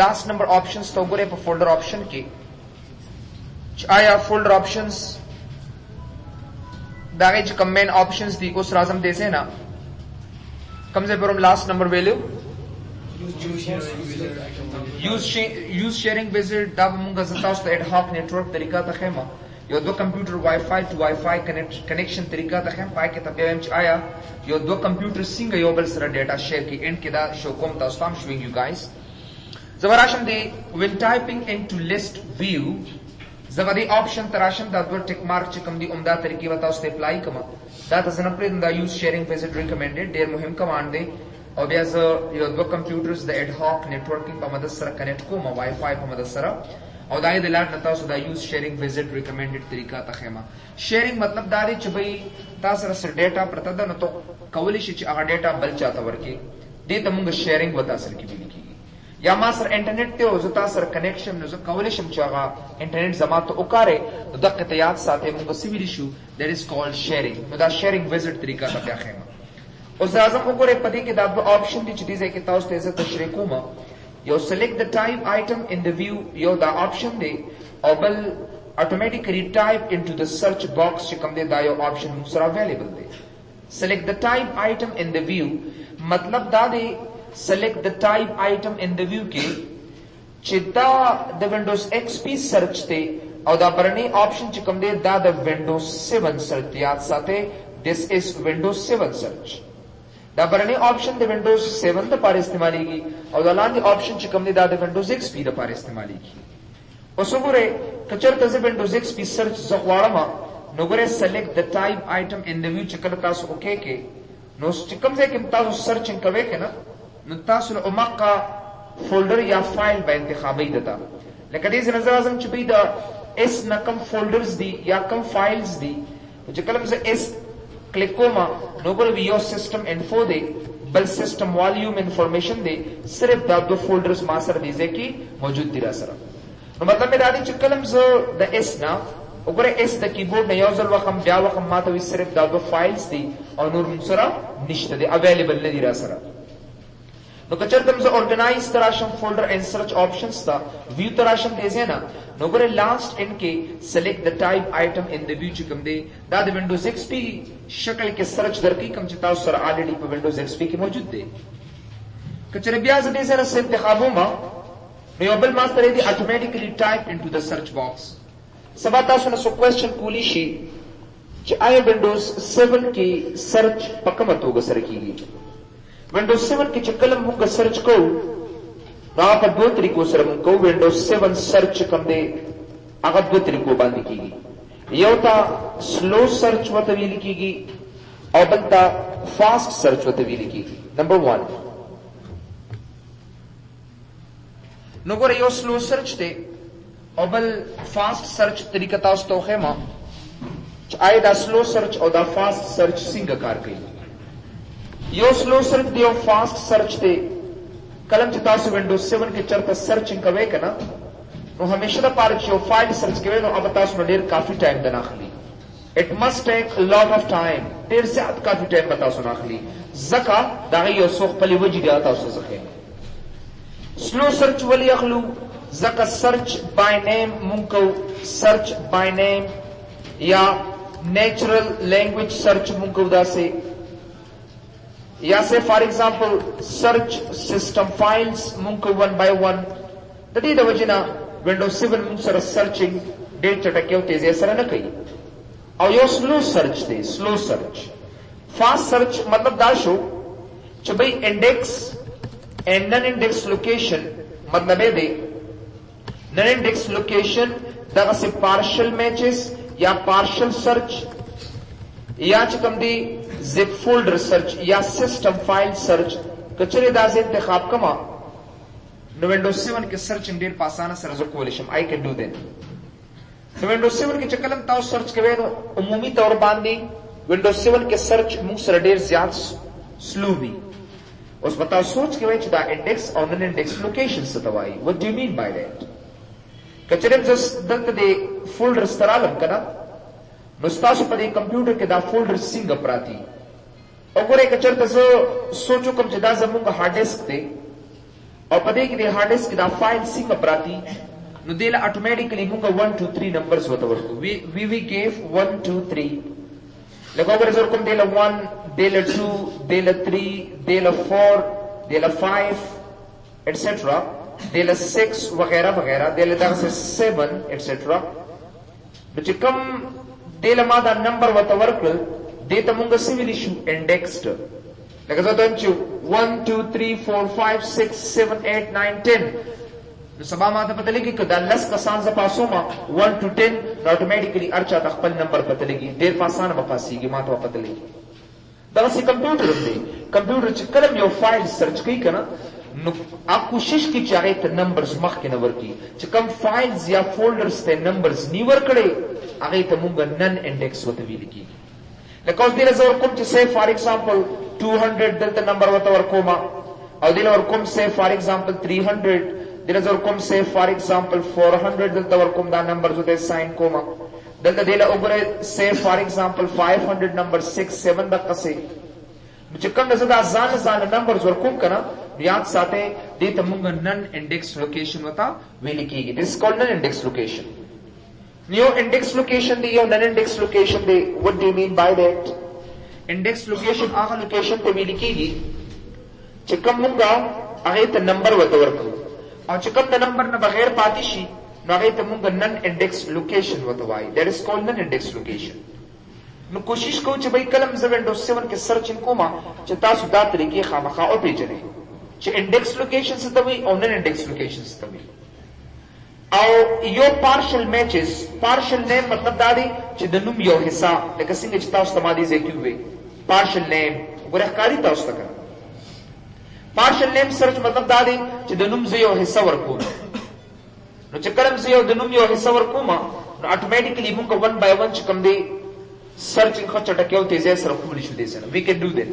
Last number options तो गुरे पर फोल्डर ऑप्शन की आया फोल्डर ऑप्शंस दागे जो कमेंट ऑप्शंस दी उस राजम दे से ना कम से कम last number value use sharing visit दाब मुंगा जताउस एड हॉक नेटवर्क तरीका तखेमा यो दो computer wifi to wifi connection तरीका तखेम पाए के तबेम आया यो दो कंप्यूटर सिंग यो बल सर डेटा शेयर की एंड के दा शो कोम तास्ताम शोइंग यू गाइस जवराशम दी when typing into list view जवदी ऑप्शन तराशम दा दो टिक मार्क चिकम दी उम्दा तरीके बताओ से अप्लाई कमा दा तजन प्रिंट दा यूज शेयरिंग विजिट रिकमेंडेड देर मुहिम कमांड दे और बेज यो दो कंप्यूटर्स द एड हॉक नेटवर्किंग पर मदद सर कनेक्ट को वाईफाई पर मदद सर और दाए दिलाट नता सुदा यूज शेयरिंग विजिट रिकमेंडेड तरीका तखेमा शेयरिंग मतलब दारी च भाई तासर सर डेटा प्रतदा न तो कवलिश च आ डेटा बल चाता वर्के दे तमुंग शेयरिंग वता सर की बिली की या मा सर इंटरनेट ते हो जता सर कनेक्शन न जो कवलिशम चागा इंटरनेट जमा तो उकारे तो दक्कत याद साथे मुंग civil issue that is called sharing तो दा शेयरिंग विजिट तरीका तखेमा उस आजम को रे पदी के दा ऑप्शन दी चीज है कि ताउस ते तशरीकुमा you select the type item in the view yo the option de obal automatically type into the search box chikam de da yo option musra available de select the type item in the view matlab da de select the type item in the view ke chita the windows xp search te aw da barani option chikam de da the windows 7 search yaad sathe this is windows 7 search दा बरने option the Windows 7 द पार इस्तेमाली की और दलान the option चिकम दा the Windows XP the पार इस्तेमाली की उसुगुरे कचर तज विंडोज XP सर्च जखवाड़मा नुगुरे select the type item in the view चिकल तास ओके के नो चिकम से किम तास सर्चिंग कवे के ना न तास उमका फोल्डर या फाइल बा इंतखाबी दता लेकिन इस नजर आजम च भी द इस नकम फोल्डर्स दी या कम फाइल्स दी चिकलम से इस क्लिकोमा नोबल वीओ सिस्टम इन्फो दे बल सिस्टम वॉल्यूम इंफॉर्मेशन दे सिर्फ दा दो फोल्डर्स मासर दीजे की मौजूद दिरा सर तो मतलब में दादी चिकलम जो द एस ना उगरे एस द कीबोर्ड ने योजल वकम ब्या वकम मा तो सिर्फ दा दो फाइल्स दी और नूर मुसरा निश्चित दे अवेलेबल ने दिरा सर तो कचर तम से ऑर्गेनाइज तराशम फोल्डर एंड सर्च ऑप्शंस था व्यू तराशम देसे ना नोगरे लास्ट इनके select the type item in the view चिकम दे दा द विंडोज XP शक्ल के सर्च दरकी कम चिता सर ऑलरेडी पर विंडोज XP के मौजूद दे कचर ब्याज दे सर से इंतखाबों में रियोबल मास्टर दे automatically type into the search box सबता सुन सो क्वेश्चन कूलिशी च आय विंडोज 7 की सर्च पकमत होगा सर की विंडोज 7 की चकलम मुंगा सर्च को ना पर दो तरीकों से मुंगा विंडोज 7 सर्च कम दे अगर दो तरीकों बांधी की योता स्लो सर्च वतवी लिखीगी और बनता फास्ट सर्च वतवी लिखीगी नंबर 1 नगोर यो स्लो सर्च थे और बल फास्ट सर्च तरीका ताउस तो खेमा आए दा स्लो सर्च और दा फास्ट सर्च सिंग कार कई यो स्लो सर्च दियो फास्ट सर्च थे कलम चिता से विंडोज 7 के चरता सर्चिंग कवे के ना तो हमेशा दा पार यो फाइल सर्च कवे नो अब तास में देर काफी टाइम देना खली it must take a lot of time देर से आद काफी टाइम बता सुना खली जका दागी यो सोख पली वजी दिया था उसे जखे स्लो सर्च वली अखलू जका सर्च बाय नेम मुंको सर्च बाय नेम या नेचुरल लैंग्वेज सर्च मुंको दा से या से for example search system files मुंको 1 by 1 ददी द वजना विंडोज 7 मुंसर सर्चिंग डेट चटके तेजी सर न कई और यो स्लो सर्च दे स्लो सर्च फास्ट सर्च मतलब दाशो च भाई index and non index location मतलब है दे नन इंडेक्स लोकेशन दा से पार्शियल मैचेस या पार्शियल सर्च या चिकम दी जिप फोल्डर सर्च या सिस्टम फाइल सर्च कचरे दाजे इंतखाब कमा नो विंडोज 7 के सर्च इन डेर पासाना सर जो कोलिशन आई कैन डू दैट तो विंडोज 7 के चकलम ताऊ सर्च के वे उमूमी तौर बांधी विंडोज 7 के सर्च मुंग सर डेर ज्यादा स्लो भी उस बताओ सोच के वे दा इंडेक्स और नन इंडेक्स लोकेशन से दवाई what do you mean by that कचरे जस्ट दंत दे फोल्डर स्तरालम कना नुस्तासु पदे कंप्यूटर के दा फोल्डर सिंग अपराधी और एक चरत सोचो कम जदा जमुंग हार्ड डिस्क थे او پدې کې د هارد ډیسک دا فایل څنګه پراتی نو دله اتوماتیکلی موږ 1 2 3 نمبرز وته ورکو we gave 1 2 3 لکه وګورئ کوم دله 1 دله 2 دله 3 دله 4 دله 5 etc دله 6 وغیرہ وغیرہ دله دغه 7 etc نو چې کوم دله ما دا نمبر وته ورکړل دته موږ سویل شو انډیکسډ لکه زه ته چې 1 2 3 4 5 6 7 8 9 10 نو سبا ما ته پته لګي که دا 10 کسان ز پاسو ما 1 to 10 نو اتوماتیکلی ارچا خپل نمبر پته لګي ډیر پاسانه پاسيږي ما ته پته لګي دا سي کمپیوټر دی کمپیوټر چې کلم یو فایل سرچ کوي کنه نو آپ کوشش کی چې هغه ته نمبرز مخ کې نه ورکی چې کم فایلز یا فولډرز ته نمبرز نی ورکړي هغه ته مونږ نن انډیکس وته ویل کیږي لکه اوس دې زور کوم چې سه فار ایگزامپل 200 دلته نمبر وته ورکوما او دې ور کوم سه فار ایگزامپل 300 دې زور کوم سه فار ایگزامپل 400 دلته ور کوم دا نمبر زته ساين کوما دلته دې له وګوره سه فار ایگزامپل 500 نمبر 6 7 د قصې چې کوم د ځان نمبر ور کوم کنه یاد ساته دې ته مونږ نن انډیکس لوکیشن وتا ویل کیږي دس کولډ نن انډیکس لوکیشن نیو انډیکس لوکیشن دی یو نن انډیکس لوکیشن دی what do you mean by that انډیکس لوکیشن هغه لوکیشن ته ویل کیږي چې کوم مونږه هغه ته نمبر وته ورکو او چې کوم د نمبر نه بغیر پاتې شي نو هغه ته مونږ نن انډیکس لوکیشن وته وایي that is called نن انډیکس لوکیشن نو کوشش کوو چې به کلم ز ونډوز 7 کې سرچ کوما چې تاسو دا طریقې خامخا او پیژنئ چې انډیکس لوکیشن څه ته وایي او نن انډیکس لوکیشن څه ته وایي او یو پارشل میچز پارشل نیم مطلب دا دی چې د نوم یو حصہ لکه څنګه چې تاسو تمادي ځکه وي پارشل نیم ګورخکاری تاسو ته پارشل نیم سرچ مطلب دا دی چې د نوم یو حصہ ورکوم نو چې کلم یو د نوم یو حصہ ورکوم نو اتوماتیکلی موږ 1 by 1 چې کوم دی سرچینګ خو چټکیو تیزه سره کولی شو دي سره وی کین ډو دیٹ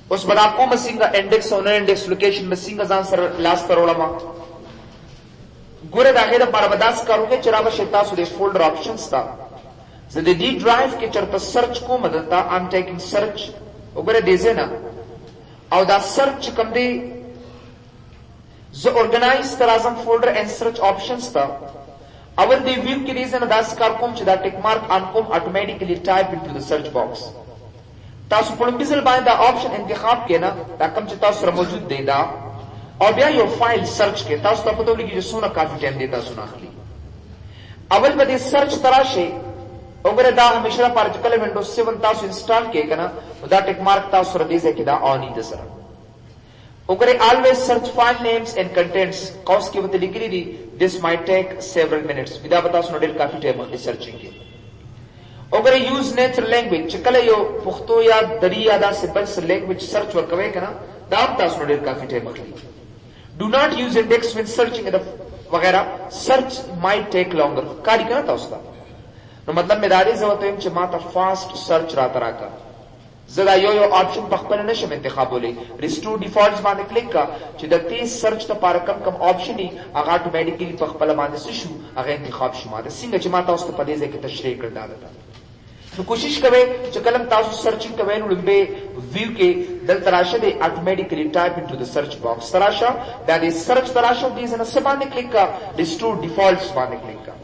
اوس بنا کوم څنګه انډیکس او نن انډیکس لوکیشن به څنګه ځان سره لاس ترولما ګوره دا غیر پر بداس کاروږي چې راو شي تاسو د فولډر آپشنز تا زه د دې ډرایو کې چرته سرچ کوم دلته ام ټیکینګ سرچ وګوره دې زنه او دا سرچ کوم دی زه اورګنایز تر اعظم فولډر اینڈ سرچ آپشنز تا اول دی ویو کې ریزن داس کار کوم چې دا ټیک مارک ان کوم اتوماتیکلی ټایپ انټو د سرچ باکس تاسو په لومبیزل باندې دا آپشن انتخاب کینا دا کوم چې تاسو سره موجود دی دا او بیا یو فایل سرچ کې تاسو ته پته ولګي چې څونه کافي ټایم دی تاسو نه اخلي اول به دې سرچ تراشه وګوره دا همیشه لپاره چې کله ونډوز 7 تاسو انسټال کې کنه دا ټیک مارک تاسو سره دې ځکه دا آن دي سره وګوره always search file names and contents قوس کې وته لیکلي دي this might take several minutes دا به تاسو ډېر کافي ټایم اخلي سرچینګ کې وګوره use natural language چې کله یو پښتو یا دری یا دا سمپل لینګویج سرچ ورکوي کنه دا تاسو ډېر کافي ټایم اخلي do not use index when searching the وغیرہ search might take longer کاری کنه تاسو ته نو مطلب مې دا دی زه ته چې ما ته فاست سرچ راته راکا زدا یو آپشن په خپل نشم انتخابولې ریسټور ډیفالټس باندې کلیک کا چې د تیز سرچ لپاره کم آپشن دي هغه اتوماتیکلی په خپل باندې شو هغه انتخاب شو ماده څنګه چې ما تاسو ته په دې ځای کې تشریح کړل دا نو کوشش کوئ چې کلم تاسو سرچینګ کوئ نو لمبه ویو کې دل تراشه دی اتوماتیکلی ټایپ انټو د سرچ باکس تراشه دا دی سرچ تراشه دې زنه څه باندې کلیک کا ریسټور ډیفالټس باندې کلیک کا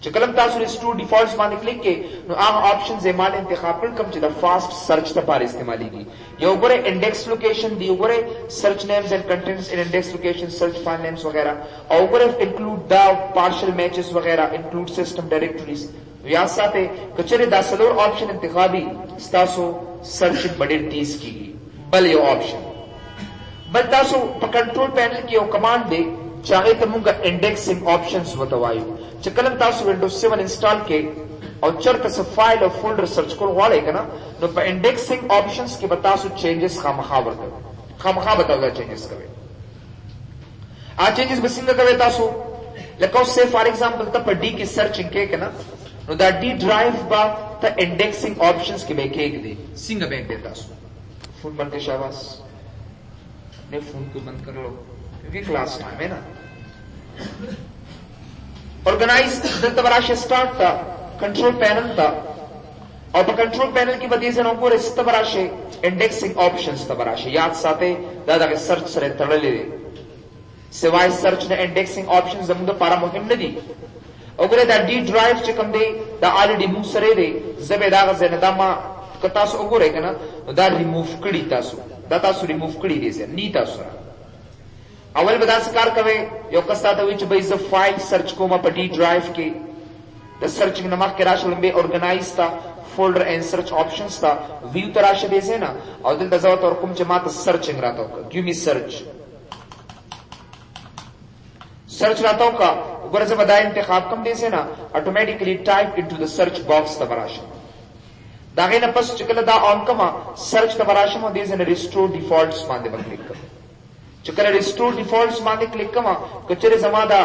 چې کلم تاسو ریسټور ډیفالټس باندې کلیک کې نو هغه آپشن زې مال انتخاب کړم چې د فاست سرچ لپاره استعماليږي یو ګوره انډیکس لوکیشن دی ګوره سرچ نیمز اینڈ کنټینټس ان انډیکس لوکیشن سرچ فایل نیمز وغیرہ او ګوره انکلود دا پارشل میچز وغیرہ انکلود سیسټم ډایریکټریز یا ساته کچره دا سلور آپشن انتخابي تاسو سرچ بډیر تیز کیږي بل یو آپشن بل تاسو په کنټرول پینل کې یو کمانډ دی چې هغه ته موږ انډیکسینګ آپشنز وتوایو چې کله تاسو ونډوز 7 انسټال کې او چرته څه فایل او فولډر سرچ کول غواړئ کنه نو په انډیکسینګ آپشنز کې به تاسو چینجز خامخا ورکوي خامخا به تاسو چینجز کوي چینجز به څنګه کوي تاسو لکه اوس فار ایگزامپل ته په ډي کې سرچینګ کې کنه نو دا ډي ډرایو با ته انډیکسینګ آپشنز کې به کې دي څنګه به دې تاسو فون بند کې شاباش ने फोन को बंद कर लो क्योंकि class time है ना ऑर्गेनाइज दलतबराश स्टार्ट था control panel था और कंट्रोल पैनल की वजह से नौको रिस्तबराश इंडेक्सिंग ऑप्शंस तबराश याद साथे दादा के सर्च सरे तड़ले سوای سرچ نه انډیکسینګ آپشن زموږ لپاره مهم نه دي. وګوره دا ډی ډرایو چې کوم دی دا الریډي موږ سره دی، زبې دا غزه نه دا ما که تاسو وګورئ کنه دا ریموف کړی، تاسو ریموف کړی دی ځکه نی تاسو اول به دا کار کوي. یو کس ته وی چې به ز فایل سرچ کوم په ډی ډرایو کې د سرچینګ نمخ کې راشه لمبه اورګنایز تا فولډر اینڈ سرچ آپشنز تا ویو تراشه دی زینا او دلته زو تر کوم چې ماته سرچینګ راته ګیو می سرچ راته کا وګوره زما دا انتخاب کوم دی زینا اتوماتیکلی ټایپ انټو د سرچ باکس ته راشه. دا غینه پس چې کله دا آن کما سرچ ته راشه مو دی زنه ریسټور ډیفالټس باندې کلیک کړم. چې کله ریسټور ډیفالټس باندې کلیک کما کچره زما دا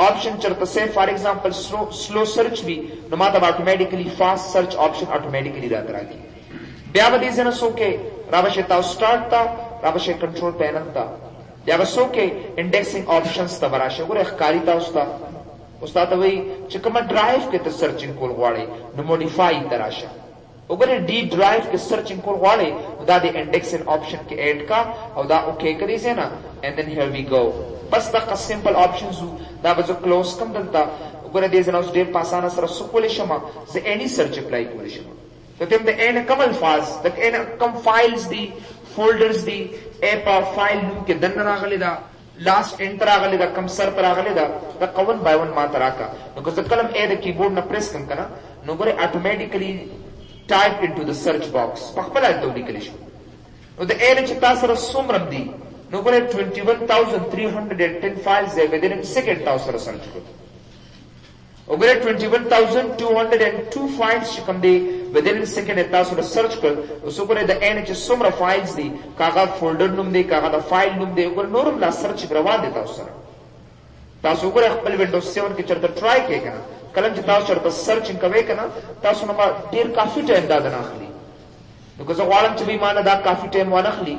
آپشن چرته سه فار ایگزامپل سلو سرچ بھی نو ماته اتوماتیکلی فاست سرچ آپشن اتوماتیکلی راځي. بیا به دې زنه سو کې راوشه تاسو سٹارټ تا راوشه کنټرول پینل تا بیا به سو کې انډیکسینګ آپشنز ته راشه. ګوره ښکاری تاسو ته استاد وی چې کوم ډرایو کې ته سرچینګ کول غواړي نو موډیفای تراشه. وګوره ډی ډرایو کې سرچینګ کول غواړي دا د انډیکسینګ آپشن کې اډ کا او دا اوکے کړی سي نه اینڈ دین هیر وی گو. بس دا سمپل آپشنز دا به کلوز کم دلته. وګوره دې زنه اوس ډېر په اسانه سره سکول شم زه اني سرچ اپلای کول شم. ته تم د ان کوم الفاظ د ان کوم فایلز دي فولډرز دي اپ فایل نو کې دن راغلی دا لاست انټر راغلی دا کم سر پر راغلی دا قون بای ون ما تراکا نو که کلم ا د کیبورډ نه پریس کم کنه نو ګوره اتوماتیکلی ټایپ انټو د سرچ باکس په خپل ته لیکل شي. نو د ان چې تاسو سره څومره دي نو ګوره 21310 فایلز دی within a second تاسو سره سرچ کړئ. وګوره 21202 فایلز چې کوم دی within a second تاسو سره سرچ کړئ. اوس وګوره د ان چې څومره فایلز دي کاغه فولډر نوم دی کاغه د فایل نوم دی وګوره نورم لا سرچ روان دي تاسو سره. تاسو وګوره خپل وینډوز 7 کې چرته ټرای کړئ کنه کله چې تاسو چرته سرچینګ کوئ کنه تاسو نو ډیر کافي ټایم دا نه اخلي. نو که زه غواړم چې به ما نه دا کافي ټایم ونه اخلي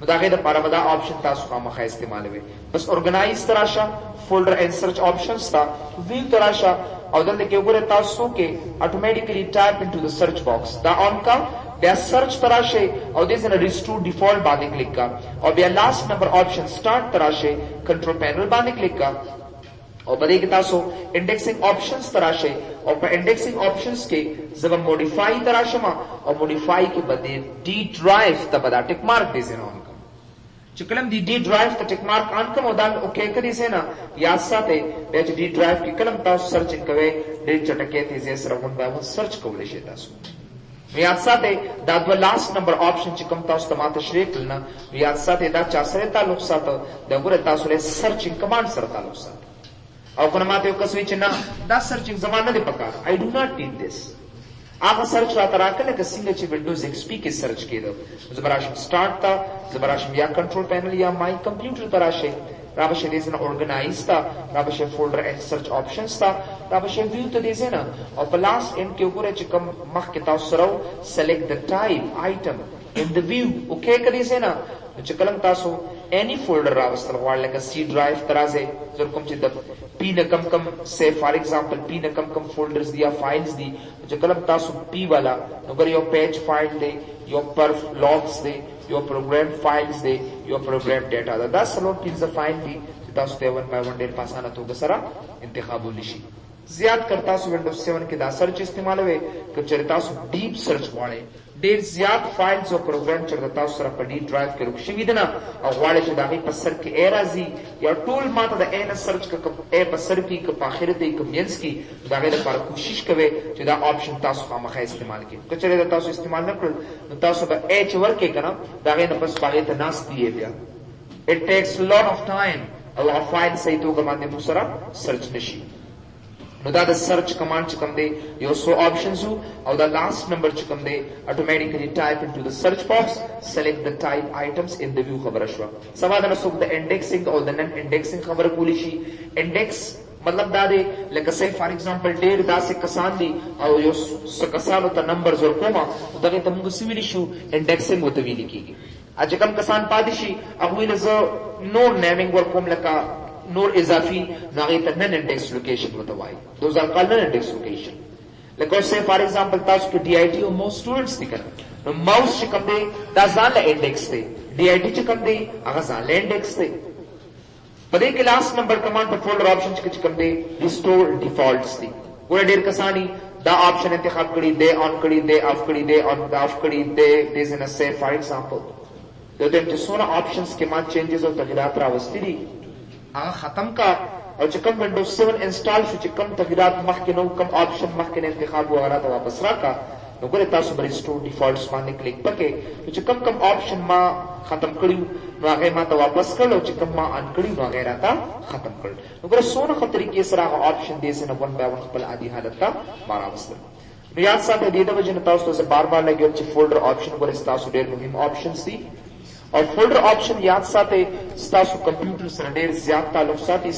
نو دا غیر د پاره ودا آپشن تاسو خامخا استعمالوي. بس اورګنایز تراشه فولډر اینڈ سرچ آپشنز تا ویو تراشه او دلته کې وګوره تاسو کې اتوماتیکلی ټایپ انټو د سرچ باکس دا آن کا بیا سرچ تراشه او دې سره ریسټور ډیفالټ باندې کلیک کا او بیا لاست نمبر آپشن سٹارټ تراشه کنټرول پینل باندې کلیک کا او بده کې تاسو انډیکسینګ آپشنز تراشه او په انډیکسینګ آپشنز کې زما موډیفای تراشه ما او موډیفای کې بده ډی ډرایو ته بدا ټیک مارک دې زنه چې کلم دی ډی ډرایو ته ټیک مارک آن کوم او دا اوکے کړی سي نه یا ساته به چې ډی ډرایو کې کلم تاسو سرچینګ کوئ ډېر چټکه تیزه سره ون بای ون سرچ کولای شئ تاسو. یا ساته دا د لاست نمبر آپشن چې کوم تاسو ته ماته شریک کړل یا ساته دا چا سره تعلق ساته دا ګوره تاسو له سرچینګ کمانډ سره تعلق ساته او کنه ماته یو کسوي چې نه دا سرچینګ زمانه دی پکار I do not need this. هغه سرچ را تراکله که څنګه چې وینډوز ایکس پی کې سرچ کېدو زبراشم سٹارټ تا زبراشم یا کنټرول پینل یا مای کمپیوټر تراشه راشه دې زنه اورګنایز تا راشه فولډر اینڈ سرچ آپشنز تا راشه ویو ته دې زنه او په لاست ان کې وګوره چې کوم مخ کې تاسو سره سلیکټ د ټایپ آیټم ان د ویو اوکے کړئ زنه چې کلم تاسو any folder راوستل غواړل لکه سی ډرایو ترازه زر کوم چې د پی نه کم say for example پی نه کم فولډرز دي یا فایلز دي چې کلم تاسو پی والا نو ګر یو پیج فایل دی یو پرف لوګز دی یو پروګرام فایلز دی یو پروګرام ډیټا دا سلو پینځه فایل دي چې تاسو ته ون بای ون ډیر په اسانه توګه سره انتخاب ولشي. زیات کر تاسو وینډوز 7 کې دا سرچ استعمالوي که چېرې تاسو ډیپ سرچ غواړئ ډیر زیات فایلز او پروګرام چې تاسو سره په ډی ډرایو کې رخصي وي نه او غواړئ چې دا غي په سر کې ایرازي یا ټول ماته د ان سرچ کا ای په سر کې په اخر ته کمینس کې دا غي لپاره کوشش کوئ چې دا آپشن تاسو خامخا استعمال کړئ. که چېرې تاسو استعمال نه کړل نو تاسو به اچ ورکې کنه دا غي نه بس باغې ته ناس دی بیا it takes a lot of time او فایل صحیح توګه باندې مو سره سرچ نشي. نو دا د سرچ کمانډ چې کوم دی یو سو آپشنز او دا لاست نمبر چې کوم دی اتوماتیکلی ټایپ انټو د سرچ باکس سلیکټ د ټایپ آیټمز ان د ویو خبره شو. سما دا نو د انډیکسینګ او د نن انډیکسینګ خبره کولی شي. انډیکس مطلب دا دی لکه say for example ډیر داسې کسان دي او یو څه کسانو ته نمبرز ورکوما دغه ته موږ سویل شو انډیکسینګ وته ویل کیږي. اځ کوم کسان پاتې شي هغه له زه نور نیمینګ ورکوم لکه نور اضافي ناغه ته نن انډیکس لوکیشن وته وای دوز آر کالډ نن انډیکس لوکیشن. لکه say for example تاسو کې ډي آی ټي او مو سټوډنټس دي کړه نو ماوس چې کوم دی دا ځان له انډیکس دی ډي آی ټي چې کوم دی هغه ځان له انډیکس دی. पदे के लास्ट नंबर कमांड पर folder option के कम दे restore defaults थी पूरा डेर कसानी दा ऑप्शन इंतखाब करी दे ऑन करी दे ऑफ करी दे ऑन ऑफ करी दे दिस इन अ से फॉर एग्जांपल तो देम सोना ऑप्शंस के मा चेंजेस और तगीरात रावस्ती दी आ खत्म का और चिकम विंडोज 7 इंस्टॉल शु चिकम तगीरात मख के नो कम ऑप्शन मख के इंतखाब वगैरह तो वापस रखा तो करे तासु बर रिस्टोर डिफॉल्ट्स माने क्लिक पके तो चिकम कम ऑप्शन मा खत्म करियो नो आगे मा तो वापस कर लो चिकम मा अन करियो नो आगे रहता खत्म कर तो करे सोना ख तरीके से रहा ऑप्शन दे से न वन बाय वन खपल आदि हालत का मारा वस्तर याद साथ दे दे वजन तासु से बार-बार लगे अच्छे फोल्डर ऑप्शन पर तासु ढेर मुहिम ऑप्शंस थी और फोल्डर ऑप्शन याद साथ तासु कंप्यूटर से ढेर ज्यादा ताल्लुक साथ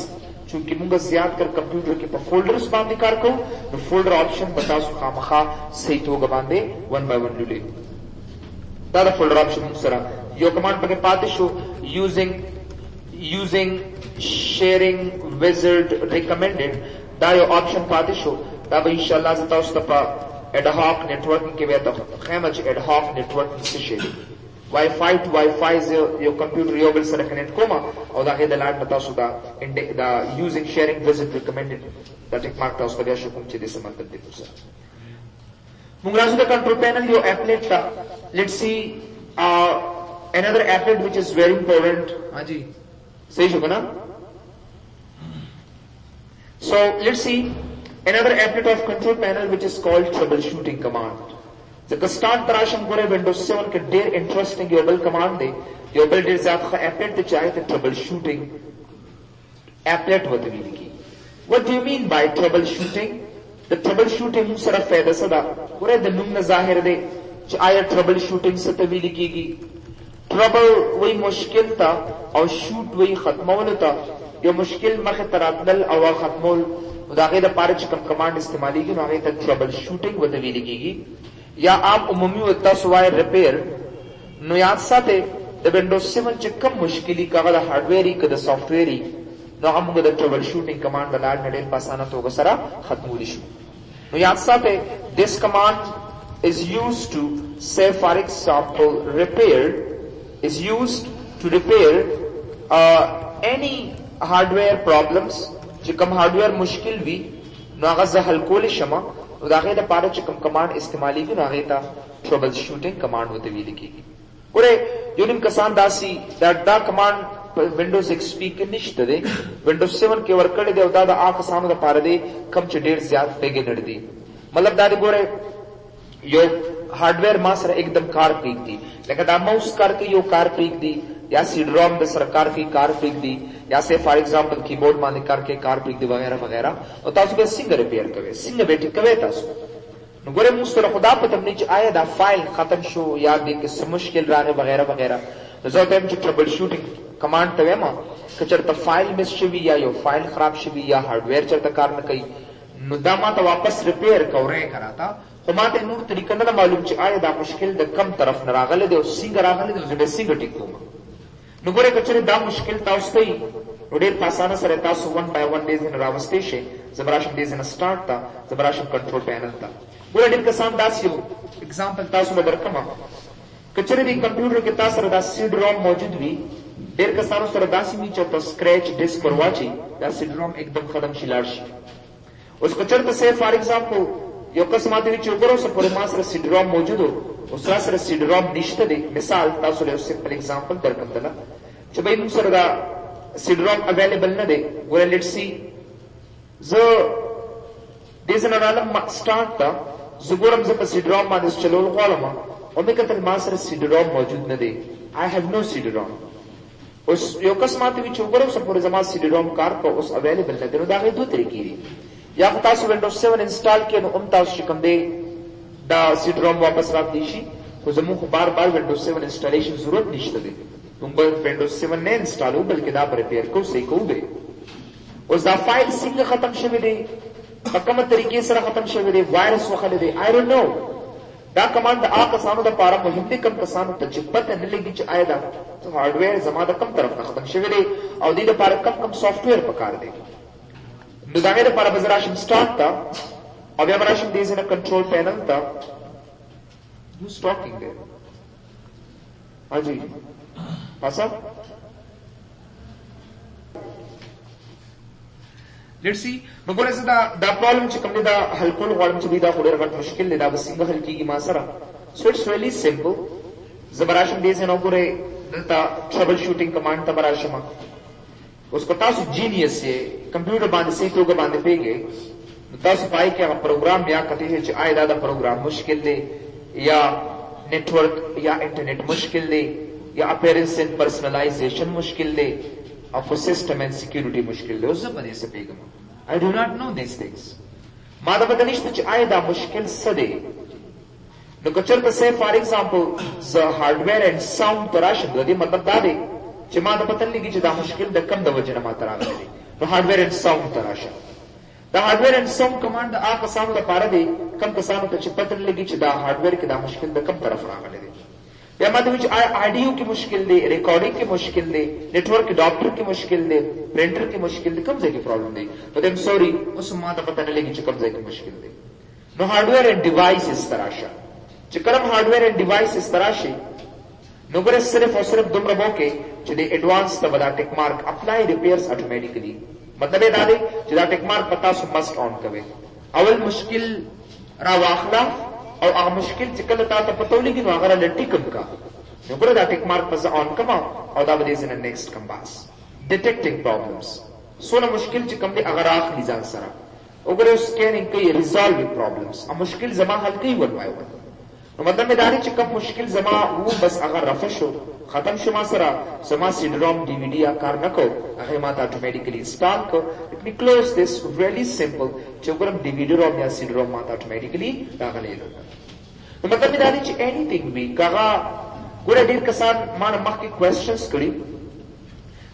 चूंकि मुंगा ज्यादा कर कंप्यूटर के पर फोल्डर्स बांधे कार को तो फोल्डर ऑप्शन बता सु खामखा सही तो बांधे वन बाय वन लुले दादा फोल्डर ऑप्शन मुसरा यो कमांड पके पाते show using sharing wizard recommended दा यो ऑप्शन पाते शो दा इंशाल्लाह से ताउस तपा एडहॉक नेटवर्किंग के वेता खैमच एडहॉक नेटवर्किंग से शेयरिंग वाईफाई टू वाईफाई यो कंप्यूटर यो बिल से कनेक्ट कोमा और दा के दलाट बता सुदा दा यूजिंग शेयरिंग विजिट रिकमेंडेड दा टिक मार्क ताउस का शुकुम चे दिस मन करते पुसा मुंगराजु दा कंट्रोल पैनल यो एप्लेट ता let's see another applet which is very important हां जी सही शुको ना so let's see another applet of control panel which is called troubleshooting command जब स्टार्ट तराशम गोरे विंडोज 7 के डेर इंटरेस्टिंग योबल कमांड दे योबल डेर ज्यादा एप्लेट ते चाहे तो ट्रबल शूटिंग एप्लेट होते भी लिखी what do you mean by trouble shooting the trouble shooting sir फायदा सदा गोरे द नुम जाहिर दे चाहे ट्रबल शूटिंग से तभी लिखीगी ट्रबल वही मुश्किल था और शूट वही खत्म था ये मुश्किल मख तरादल और खत्म दागे द पारच कम कमांड इस्तेमाली की नागे तक ट्रबल शूटिंग वो तभी लिखीगी या आप उमूमी होता सुवाय रिपेयर नो याद साथे द विंडोज 7 च कम मुश्किली का गदा हार्डवेयर ही कदा सॉफ्टवेयर ही नो हम गदा ट्रबल शूटिंग कमांड बलाड नडेल पासाना तो गसरा खत्म लिशु नो याद साथे this command is used to say for example repair is used to repair any hardware problems च कम हार्डवेयर मुश्किल भी नो गजा हल कोल शमा उदागे द पारे चकम कमांड इस्तेमाली की नागे ता ट्रबल शूटिंग कमांड होते भी लिखी कुरे यूनिम कसान दासी दैट दा कमांड विंडोज एक्सपी के निश्त दे विंडोज 7 के वर्कर दे उदा दा आ कसान दा पारे दे कम च डेढ़ ज्यादा पेगे नड़ दी मतलब दादी गोरे यो हार्डवेयर मासर एकदम कार पीक दी लेकिन दा माउस करके यो कार पीक दी या सीड-रोम द सरकार की कार पीक दी या से फॉर एग्जांपल कीबोर्ड माने करके कार पीक दी वगैरह वगैरह और तासु के सिंग रिपेयर कवे सिंग बेटी कवे तासु गोरे मुस्तर खुदा पे तुमने च आया दा फाइल खत्म शो याद दे के मुश्किल राने वगैरह वगैरह तो जो टाइम च ट्रबल शूटिंग कमांड तवे मा कचर त फाइल मिस शवी या यो फाइल खराब शवी या हार्डवेयर चरता कार न कई नुदामा तो वापस रिपेयर कवरे कराता तो माते नूर तरीका न मालूम च आया दा मुश्किल द कम तरफ न रागले दे सिंग रागले दे जो सिंग टिको नुगोरे कचरे दा मुश्किल ताउस्तई रोडेर पासाना सरे तासु one by one days in रावस्टेशे जबराशम डेज इन स्टार्ट था जबराशम कंट्रोल पैनल था गोरे दिन कसान दासियो एग्जांपल तासु में दरकमा कचरे दी कंप्यूटर के तासर दा सीड-रोम मौजूद भी डेर कसानो सर दासी मी चो स्क्रैच डिस्क पर वाची दा सीड-रोम एकदम खत्म शिलारशी उस कचर त से फॉर एग्जांपल यो कसमाते विच उगरो से पूरे मासर सीड-रोम मौजूद हो उस रासर सीड-रोम निश्चित दे मिसाल तासु ले सिंपल एग्जांपल दरकंदला च भाई मुसर दा सीड-रोम अवेलेबल न दे गोरे लेट्स सी ज दिस न आलम स्टार्ट था जुगोरम ज सीड-रोम मा दिस चलो गलमा और मैं कतल मासर सीड-रोम मौजूद न दे आई हैव नो सीड-रोम उस यो कसमाते विच उगरो से पूरे जमा सीड-रोम कार को उस अवेलेबल न दे दागे दो तरीके या तासु विंडोज 7 इंस्टॉल के नो तासु शिकम दे दा सीड-रोम वापस रात दीशी को जमू बार-बार विंडोज 7 इंस्टॉलेशन जरूरत निश्चित दे तुम विंडोज 7 ने इंस्टॉल हो बल्कि दा रिपेयर को सही को दे उस दा फाइल सिंग खत्म शवे दे कम तरीके से खत्म शवे दे वायरस वखले दे आई डोंट नो दा कमांड आ कसानो दा पारा मुहिम दे कम कसानो तजब्बत न लगी च आयदा तो हार्डवेयर जमा दा कम तरफ खत्म शवे दे और दी दा पारा कम सॉफ्टवेयर पकार दे नुदागे दा पारा बजराशम स्टार्ट था अब यमराशम देज इन अ कंट्रोल पैनल था who's talking there हाँ जी हाँ साहब لیټس سی نو ګوره زه دا پرابلم چې کوم دی دا حل کول غواړم چې دا خو ډېر غټ مشکل دی دا به څنګه حل کېږي ما سره سو اټس ریلی سمپل زه به راشم دې ځای نه وګورئ دلته ټربل شوټینګ کمانډ ته به راشم اوس که تاسو جینیس یې کمپیوټر باندې صحیح توګه باندې پوهېږئ نو تاسو پای کې هغه پروګرام بیا کتلی شئ چې آیا دا پروګرام مشکل دی یا نیټورک یا انټرنیټ مشکل دی یا اپیرنس اینڈ پرسنلائزیشن مشکل دی او for system and security مشکل دی اوس زه په دې څه پوهېږم I do not know these things ما دا پته نشته چې آیا دا مشکل څه دی نو که چېرته say for example زه هارډویر اینډ ساوند ته راشم د دې مطلب دا دی چې ما ته پته لګي چې دا مشکل د کم د وجې نه ما ته راغلی دی نو هارډویر اینډ ساوند ته راشم دا هارډویر اینډ ساوند کمانډ د هغه کسانو لپاره دی کم کسانو ته چې پته لګي چې دا هارډویر کې دا مشکل د کم طرف راغلی دی یا ما ته وایي چې آډیو کې مشکل دی ریکارډینګ کې مشکل دی نیټورک اډاپټر کې مشکل دی پرنټر کې مشکل دی کوم ځای کې پرابلم دی نو دیم سوري اوس ما ته پته نه لګي چې کوم ځای کې مشکل دی نو هارډویر اینډ ډیوایسز ته راشه چې کله هارډویر اینډ ډیوایسز ته راشي نو ګوره صرف او صرف دومره به وکړې چې د ایډوانس ته به دا ټیک مارک اپلای ریپیرز اټومیټیکلی مطلب یې دا دی چې دا ټیک مارک په تاسو مسټ آن کوئ اول مشکل را واخله او هغه مشکل چې کله تا ته پته ولګي نو هغه راله ټیکم کا نو ګوره دا ټیک مارک به زه آن کړم او دا به دې ځای نه نیکسټ کم باس ډیټیکټینګ پرابلمس څونه مشکل چې کوم دی هغه راخلي ځان سره وګوره سکینینګ کوي ریزالوینګ پرابلمس مشکل زما حل کوي ون بای ون نو مطلب مې دا دی چې کوم مشکل زما و بس هغه رفع شو ختم شو ما سره زما سیډ روم ډي وي ډي کار نه کو هغه ما ته اټومیټیکلی انسټال کو let me close this really simple چې وګورم ډي وي ډي روم یا سیډ روم ما ته اټومیټیکلی راغلی نو مطلب مې دا دی چې انیثینګ وی کاغه ګوره ډېر کسان ما نه مخکې کوېسچنز کړي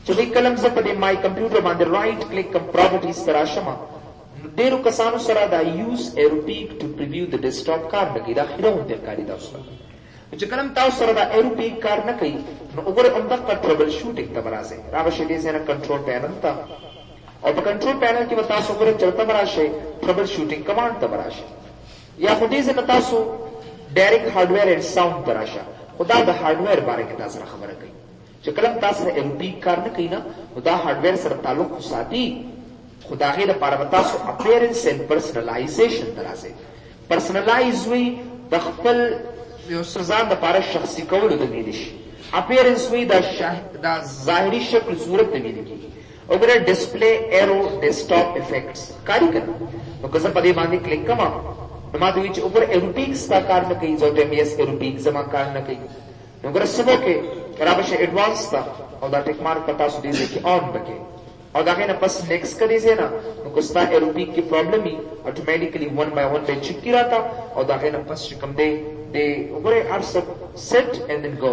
چې وایي کله زه په دې مای کمپیوټر باندې رایټ کلیک کم پراپرټیز ته راشم ډېرو کسانو سره دا یوز ایروپیک ټو پریویو د ډیسکټاپ کار نه کوي دا خیرونکی کاري تاسو ته چې کله تاسو سره دا ایروپیک کار نه کوي نو وګورئ همدغه ټربل شوټینګ ته به راشئ را به شئ دې ځای نه کنټرول پینل ته او په کنټرول پینل کې به تاسو وګورئ چېرته به راشئ ټربل شوټینګ کمانډ ته به راشئ یا خو دې ځای نه تاسو ډایرکټ هارډویر اینډ ساوند ته راشه خو دا د هارډویر باره کې تا سره خبره کوي چې کله تاسو سره ایروپیک کار نه کوي نه نو دا هارډویر سره تعلق خو ساتي خو د هغې لپاره به تاسو اپیرنس اینډ پرسنلایزیشن ته راسئ پرسنلایز وي د خپل یو څه ځان دپاره شخصي کولو ته ویلی شي اپیرنس وي دا ظاهري شکل صورت ته ویلی کېږي وګوره ډسپلی ایرو ډیسکټاپ افیکټس کاري که نه نو که زه په دې باندې کلیک کوم نو ما ته وایي چې وګوره ایروپیک ستا کار نه کوي زه ورته وایم یس ایروپیک زما کار نه کوي نو وګوره څه به وکړې را به شي ایډوانس ته او دا ټیک مارک به تاسو دې ځای کې آن به کړې او دا غینه پس نیکسٹ کدی سے نا نو کوستا ایروپیک کی پرابلم ہی آٹومیٹکلی ون بائی ون پہ چک کی رہتا اور دا غینه پس شکم دے وګورئ ارس سیٹ اینڈ دین گو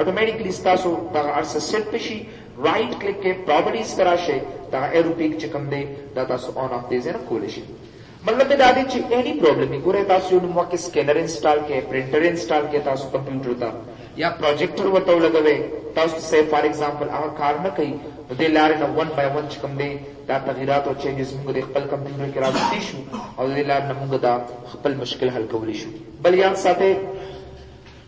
آٹومیٹکلی تاسو دا ارس سیٹ پشي رائٹ کلک کې پراپرټیز تراشه دا ایروپیک چکم دے دا تاسو آن اف دے زنه کول شي مطلب دا دی چې اینی پرابلم نه ګوره تاسو نو موکه سکینر انسټال کې پرنټر انسټال کې تاسو کمپیوټر ته یا پروجیکټر وته لګوي تاسو سه فار ایگزامپل هغه کار نه کوي نو د لارې نه ون بای ون چې کوم دی دا تغیرات او چینجز موږ د خپل کمپیوټر کې راوستي شو او د لارې نه موږ دا خپل مشکل حل کولی شو بل یاد ساتئ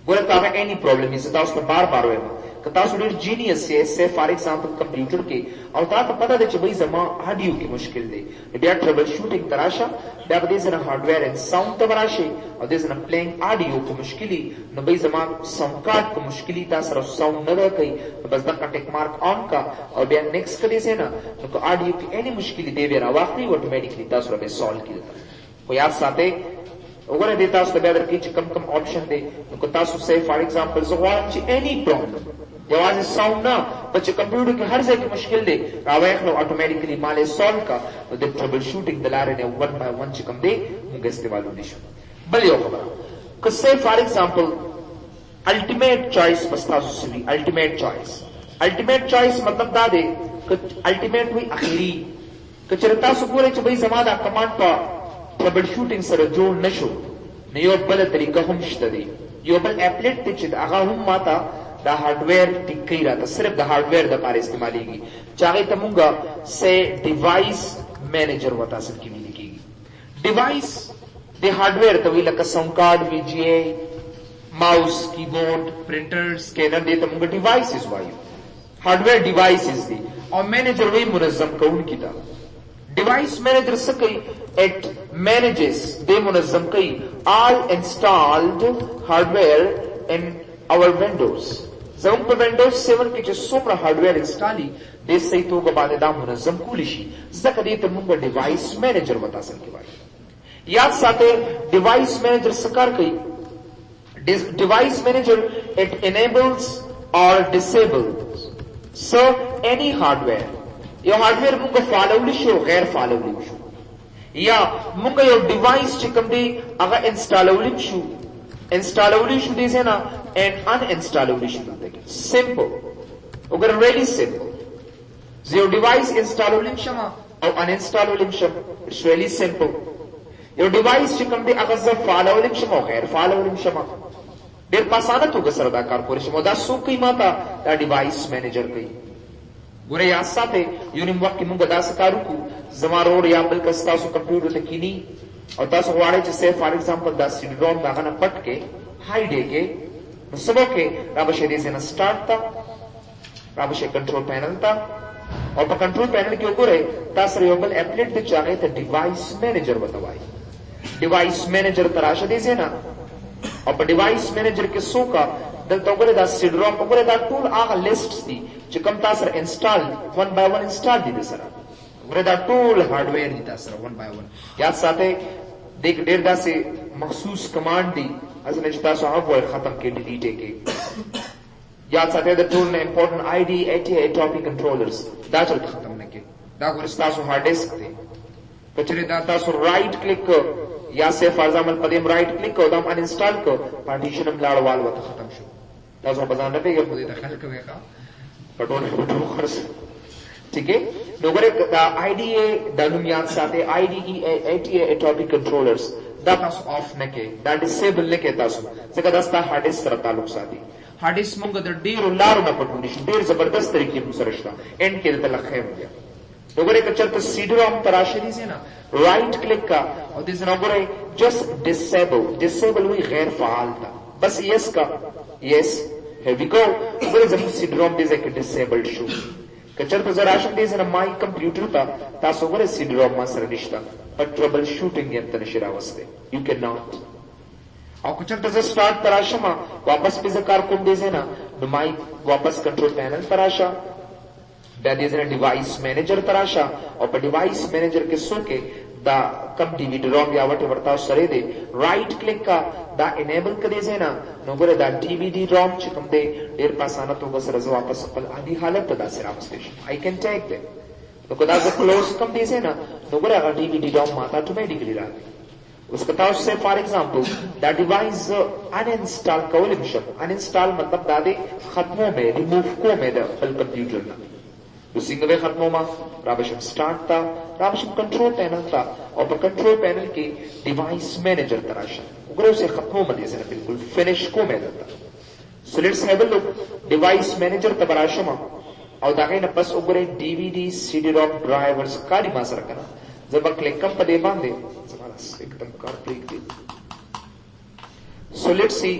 ګوره هغه اینی پرابلم یې تاسو ته بار بار وایم که تاسو ډېر جینیس یې سه فار ایگزامپل کمپیوټر کې او تا ته پته ده چې وایي زما آډیو کې مشکل دی بیا ټربل شوټینګ ته راشه بیا به دې ځای نه هارډویر اینډ ساوند ته به راشئ او دې ځای نه پلینګ آډیو که مشکلي نو وایي زما ساوند کارډ که مشکلي تا سره ساوند نه ده کوي نو بس دغه ټیک مارک آن کا او بیا نیکسټ که دې ځای نه نو که آډیو کې اینی مشکلي دی بیا راواخلي اټومیټیکلی تاسو را به سالو کړي خو یاد ساتئ وګوره دې تاسو ته بیا درکړي چې کم کم آپشن دی نو که تاسو سه فار ایگزامپل زه غواړم چې اینی پرابلم یوازې ساوند نه په چې کمپیوټر کې هر ځای کې مشکل دی راواخلو اټومیټیکلی مالې سالو کا نو د ټربل شوټینګ د لارې نه ون بای ون چې کوم دی موږ استعمالولی شو بل یو خبره که سه فار ایگزامپل الټیمیټ چوایس بس تاسو سوي الټیمیټ چوایس مطلب دا دی که الټیمیټ وي اخري که چېرې تاسو ګورئ چې بھائی زما دا کمانډ په ټربل شوټینګ سره جوړ نه شو نو یو بله طریقه هم شته دی یو بل اپلیټ دی چې هغه هم ماته دا هارډویر ټیک کوي راته صرف د هارډویر دپاره استعمالیږي چې هغې ته مونږ سه ډیوایس مینیجر ورته اصل کې ویلې کېږي ډیوایس د هارډویر ته وایي لکه ساوند کارډ وي جی اے ماوس کیبورډ پرنټر سکینر دې ته مونږ ډیوایسز وایو هارډویر ډیوایسز دي او مینیجر وایي منظم کوونکي ته device manager से कई it manages दे मुनज़्ज़म कई all installed hardware in our windows ज़म पे विंडोज 7 के जो सोमरा हार्डवेयर इंस्टॉली दे सही तो का बाद दा मुनज़्ज़म कुलिशी ज़कदे तमुंगा डिवाइस मैनेजर बता सके भाई याद साथे डिवाइस मैनेजर सकार कई device manager it enables or disables so any hardware यो हार्डवेयर मुंगा फालवली शो गैर फालवली शो या मुंगा यो डिवाइस चिकम दे अगर इंस्टॉलवली शो दे ना एंड अनइंस्टॉलवली शो दे सिंपल अगर रियली सिंपल यो डिवाइस इंस्टॉलवली शमा और अनइंस्टॉलवली शमा इट्स रियली सिंपल यो डिवाइस चिकम दे अगर ज फालवली शमा गैर फालवली शमा देर पासाना तो गसरदा कारपोरेशन मोदा सो कई माता दा डिवाइस मैनेजर कई गुरे याद साथे यूनिम वक्त की मुंगा दास कारुकू जमारोड या बल्कि स्तासु कंप्यूटर ते कीनी और तासु वाड़े जिससे फॉर एग्जांपल दा सीडी-रोम दा गना पट के हाइड के सबो के राबशे दे से स्टार्ट था राबशे कंट्रोल पैनल था और पर कंट्रोल पैनल के ऊपर तास रियोबल एप्लेट ते चाहे ते डिवाइस मैनेजर बतावाई डिवाइस मैनेजर तराशा दे से ना और पर डिवाइस मैनेजर के सो का दल तो दा सीडी-रोम ऊपर दा टूल आगा लिस्ट्स दी चिकम तासर install one by one install दी सरा ग्रेदा टूल हार्डवेयर दी तासर वन बाय वन याद साथे देख डेर दा से मखसूस कमांड दी असने जता सो अब वो खत्म के डिलीट के याद साथे द टूल ने important ID ATA topic controllers दा चल खत्म ने के दा को रिश्ता सो हार्ड डिस्क थे पचरे दा तासो राइट क्लिक या से फॉर एग्जांपल पदेम राइट क्लिक को दम अनइंस्टॉल को पार्टीशन में लाड़ वाल वत खत्म शो तासो बजान ने के मुझे दखल करेगा पटोल ठीक है नोगरे आईडीए दानुमियान साथे आईडीई एटीए टॉपिक कंट्रोलर्स दा तास ऑफ नके दा डिसेबल नके तास जका दस्ता हार्ड डिस्क तर ताल्लुक सादी हार्ड डिस्क मंग द डीर लारो ना पटुनी डेर जबरदस्त तरीके से सरशता एंड के तलखे हो गया नोगरे का चलते सीडी-रोम तराशरी से ना राइट क्लिक का और दिस नोगरे जस्ट डिसेबल हुई गैर फाल था बस यस का yes Here we go. Where is the CD-ROM is like a disabled shoe. Kachar to Zarasham days in a my computer tas over a CD-ROM master nishta. But troubleshooting yet tanishira was there. You cannot. Aw kachar to start tarashama wapas pe zakar kum days na no my wapas control panel tarasha. That is a device manager tarasha or a device manager ke soke da कब DVD-ROM या वटे वर्ताव सरे दे right click का दा इनेबल करे जे ना नोगरे दा DVD-ROM चिकम दे देर पासाना तो बस रज वापस अपल आदि हालत दा से राम स्टेशन आई कैन टेक दे तो कदा ज क्लोज कम दे से ना नोगरे अगर DVD-ROम माता ऑटोमेटिकली रा उसका ताऊ से फॉर एग्जांपल दा डिवाइस अनइंस्टॉल कवलिम शब अनइंस्टॉल मतलब दा दे खत्मों में रिमूव को में दा कंप्यूटर ना सिंगवे खत्मों में राबशम स्टार्ट था राबशम कंट्रोल पैनल था और पर कंट्रोल पैनल के डिवाइस मैनेजर तराशा उगरे उसे खत्मों में दे बिल्कुल फिनिश को में देता so let's have a look device manager तबराशमा और दागे न बस उगरे डीवीडी सीडी-रोम ड्राइवर्स काली मासर करना जब क्लिक कम पदे बांधे एकदम कार ब्रेक दे सो लेट्स सी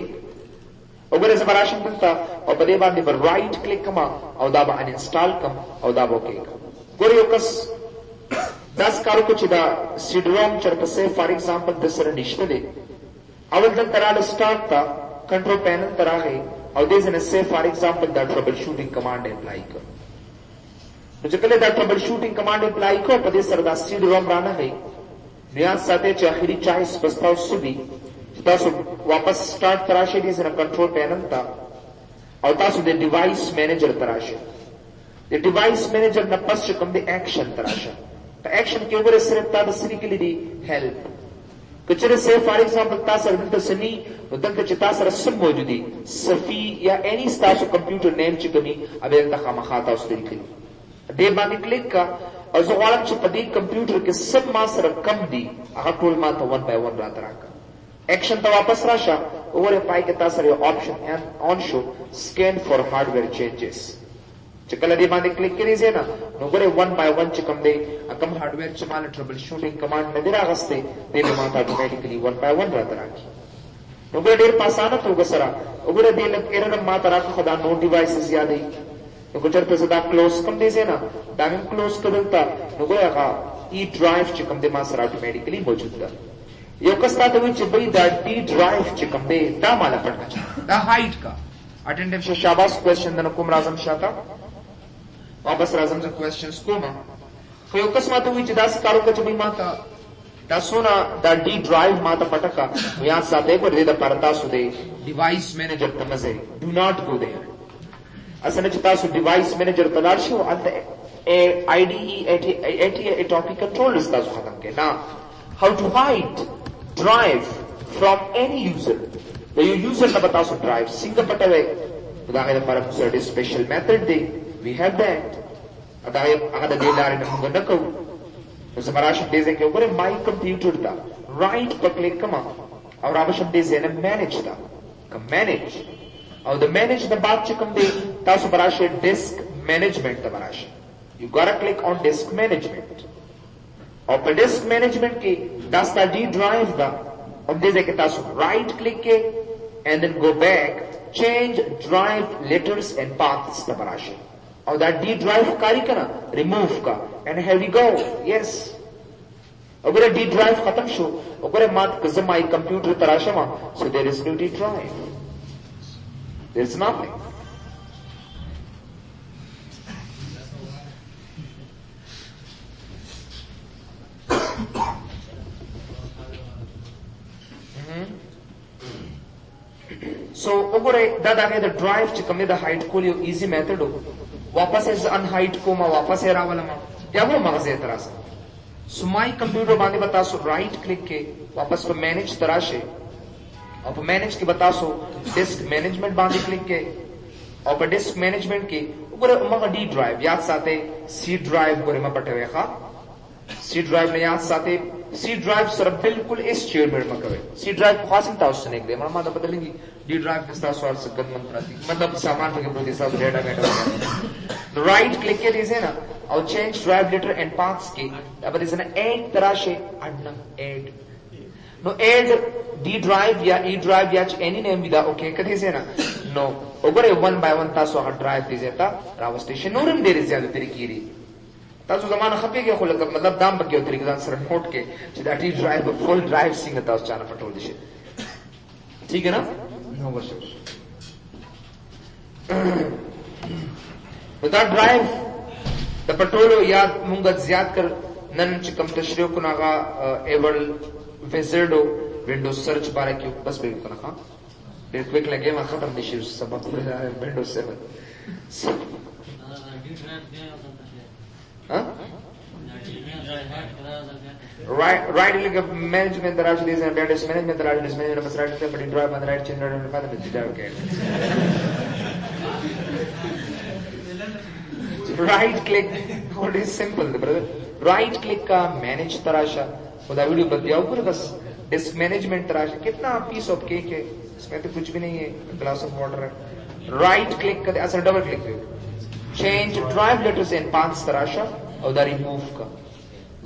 अगर ऐसे बराशम बनता और बदे बांधे पर राइट क्लिक कमा और दाबा अनइंस्टॉल कम और दाबो के गोरियो कस 10 कारो कुछ दा सीडी-रोम चरप से फॉर एग्जांपल दसर निश्चले अवल दन तराल स्टार्ट था कंट्रोल पैनल तरा है और देस ने से फॉर एग्जांपल दा ट्रबल शूटिंग कमांड अप्लाई कर तो जकले दा ट्रबल शूटिंग कमांड अप्लाई को पदे सरदा सीडी-रोम राना है नियाज साथे आखिरी चॉइस प्रस्ताव सुबी तासु वापस स्टार्ट तराशे दी से कंट्रोल पैनल था और तासु दे डिवाइस मैनेजर तराशे दे डिवाइस मैनेजर न पश्च कम दे एक्शन तराशा तो एक्शन के ऊपर सिर्फ ता दसरी के लिए दी हेल्प कचरे से फॉर एग्जांपल तासर दंत सनी दंत चितासर सब मौजूदी सफी या एनी तासु कंप्यूटर नेम चिकमी अबे तखा मखाता उस तरीके दे बानी क्लिक का और जो वाला चिपदी कंप्यूटर के सब मासर कम दी अगर टोल मा तो 1 by 1 रात रखा एक्शन तो वापस राशा ओवर पाई के तासर option and on show scan for hardware changes चकल दे बांधे क्लिक करी जे ना नोगरे 1 by 1 चिकम दे अकम हार्डवेयर चमाल ट्रबल शूटिंग कमांड में देरा गस्ते दे माता ऑटोमेटिकली 1 by 1 रात राखी नोगरे देर पासाना तो गसरा ओगरे दे लग एरन माता राख खुदा नो डिवाइसेस याद है तो गुजर पे सदा क्लोज कम दे जे ना दागन क्लोज कर देता नोगरे का ای ډرایو چې کوم دی ما سره اتوماتیکلی موجود ده. یو کس تاسو وایي چې بھئی دا ډی ډرایو چې کوم دی دا مالا پټ کړه دا هایټ کا اټینډنس شه شاباش کوېسچن د کوم راځم شاته واپس راځم زه کوېسچنز کوم. خو یو کس ماته وایي چې دا څه کارو کوي چې بھئی ما ته دا سونا دا ډی ډرایو ما ته پټ کړه یا ساته پر دې د پر تاسو دی ډیوایس مینیجر ته مزه ډو ناٹ گو دیر. اصل چې تاسو ډیوایس مینیجر ته لاړ شئ الته ATA topic control is تاسو ختم کې نه. How to hide drive from any user. The user نه تاسو drive څنګه پټوي دا غیر لپاره څه special method دی. We have that. دا هغه د دې لارې نه موږ نه کوو. نو سمراش دې ځکه وګوره my computer دا right پر کلیک کما او راوښم دې ځنه manage دا کوم manage او د manage د بعد چې کوم دی تاسو براشه disk management ته براشه. You gotta click on disk management. और पर disk management की दास्ता D drive दा और दे के तासु right click के and then go back change drive letters and paths ता बराशे और that D drive कारी का ना remove का and here we go yes अगर D drive खत्म शो अगर मात कज़माई computer तराशा मा so there is no D drive there is nothing. So وګوره دا دغه د ډرایو چې کومه د هایټ کول یو ایزی میتھډ وو واپس یې ان هایټ کومه واپس یې راولم یا و مغزه تراشه. سو مای کمپیوټر باندې بتا سو رائٹ کلک کې واپس په مینیج تراشه او په مینیج کې بتا سو ډیسک مینجمنٹ باندې کلک کې او په ډیسک مینجمنٹ کې وګوره موږ ډی ډرایو یاد ساتي سی ډرایو وګوره ما پټوي ښا سی ډرایو نه یاد ساتي سی drive sir बिल्कुल इस चेयर में मकवे सी ड्राइव खासिन ताउस ने दे मनमा तो बदलेंगी डी ड्राइव किस्ता स्वार से गन प्रति मतलब सामान के प्रति सब डेटा मेटा राइट क्लिक के दिसे ना और change drive letter and paths के अब दिसे ना ऐड तरह से अडना ऐड नो ऐड डी ड्राइव या ई ड्राइव या एनी नेम विदा ओके कदे से ना नो ओगरे 1 बाय 1 तासो ड्राइव दिसे ता राव स्टेशन नोरम देर ज्यादा तरीके تاسو زمانه خپېږي خو لکه مطلب دام بګیو طریقې ځان سره نوٹ کې چې دا ټی ډرایو فول ډرایو څنګه تاسو چانه پټول دي شي ٹھیک ہے نا نو ورشو دا ډرایو د پټولو یاد مونږ زیات کر نن چې کوم تشریح کو ناغه ایول ویزرډو وینډوز سرچ باره کې بس به کنه ها ډېر کویک لګي ما ختم دي شي سبب وینډوز 7 Huh? Right click management the right is and database management the right is management of right click but in drive on the right change right and path the okay right click what is simple brother right click का manage तरह खुदा वीडियो बताओ पूरे बस disc management तरह कितना piece of cake है इसमें तो कुछ भी नहीं है ग्लास ऑफ वाटर है राइट क्लिक करते ऐसा डबल क्लिक करो change drive letters and paths tarasha or the remove ka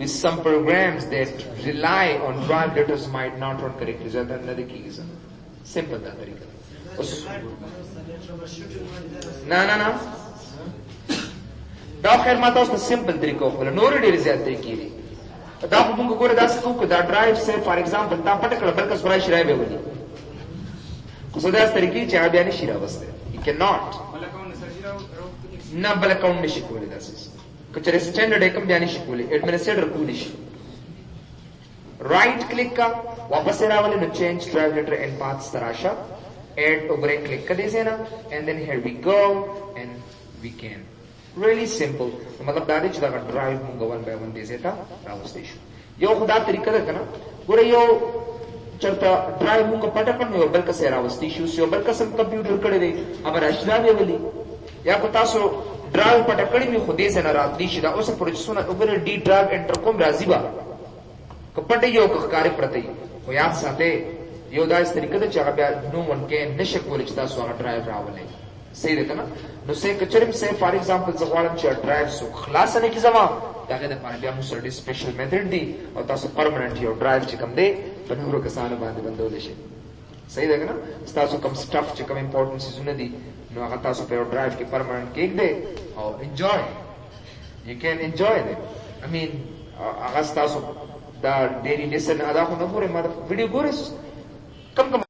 with some programs that rely on drive letters might not run correctly so that another key is simple that tarika na da khair mata us simple tarika ho no ready zyada tariki di da ko bunga gore da su ko da drive say for example ta patakala balkas bra shirai be wali ko so da tariki cha biani shira waste you cannot ना बल अकाउंट में शिकवले दासिस कचरे स्टैंडर्ड एकम जानी शिकवले एडमिनिस्ट्रेटर कोडी शि राइट क्लिक का वापस रावले नो change drive letter and paths तराशा ऐड ओवर क्लिक कर देसे ना and then here we go and we can really simple मतलब दादे चदा का ड्राइव मुंगा 1 बाय 1 देसे था राव स्टेशन यो खुदा तरीका है ना गोरे यो चलता ड्राइव मुंगा पटकन यो बल का से राव स्टेशन यो बल का सब कंप्यूटर करे दे अब राशदा वेली या को तासो ड्राइव पटकड़ी में खुदे से नाराज दी शिदा उस प्रोसेसना उगर डी ड्राइव एंटर कोम राजीबा कपटे यो कार्य प्रति वो याद साथे यो दा इस तरीके से चाबा नो वन के निशक वलिचता सो ड्राइव रावले सही रहता ना नो से कचरिम से फॉर एग्जांपल जवालम च ड्राइव सो खलास ने की जमा ताकि द पाने बिया मुसर स्पेशल मेथड दी और तासो परमानेंट यो ड्राइव च कम दे बनूरो के साने बांध बंदो देशे सही देगा ना तासो कम स्टफ च कम इंपॉर्टेंस सुने दी no aga taso pero drive ke permanent cake de or enjoy you can enjoy them I mean هغه تاسو دا ډیری لیسن ادا خو نه ګورئ ما د ویډیو ګورئ کم